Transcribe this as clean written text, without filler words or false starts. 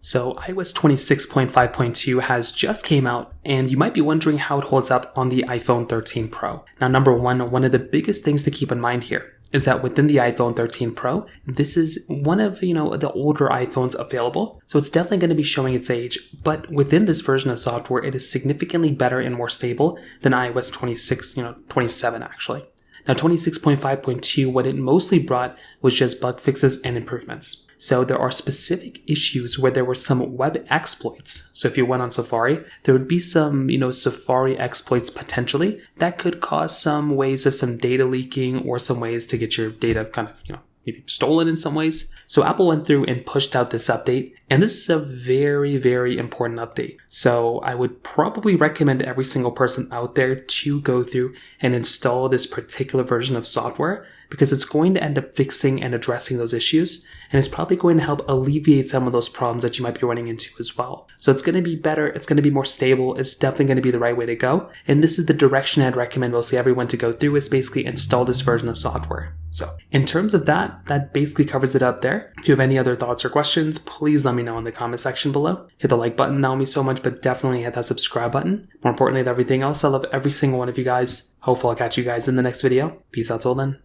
So iOS 26.5.2 has just came out, and you might be wondering how it holds up on the iPhone 13 Pro. Now, number one of the biggest things to keep in mind here is that within the iPhone 13 Pro, this is one of, the older iPhones available. So it's definitely going to be showing its age, but within this version of software, it is significantly better and more stable than iOS 27 actually. Now 26.5.2, what it mostly brought was just bug fixes and improvements. So there are specific issues where there were some web exploits. So if you went on Safari, there would be some, Safari exploits potentially that could cause some ways of some data leaking or some ways to get your data kind of, maybe stolen in some ways. So Apple went through and pushed out this update, and this is a very, very important update. So I would probably recommend every single person out there to go through and install this particular version of software, because it's going to end up fixing and addressing those issues, and it's probably going to help alleviate some of those problems that you might be running into as well. So it's going to be better, it's going to be more stable, it's definitely going to be the right way to go, and this is the direction I'd recommend mostly everyone to go through, is basically install this version of software. So in terms of that basically covers it up there. If you have any other thoughts or questions, please let me know in the comment section below. Hit the like button, that would mean so much, but definitely hit that subscribe button. More importantly than everything else, I love every single one of you guys. Hopefully I'll catch you guys in the next video. Peace out till then.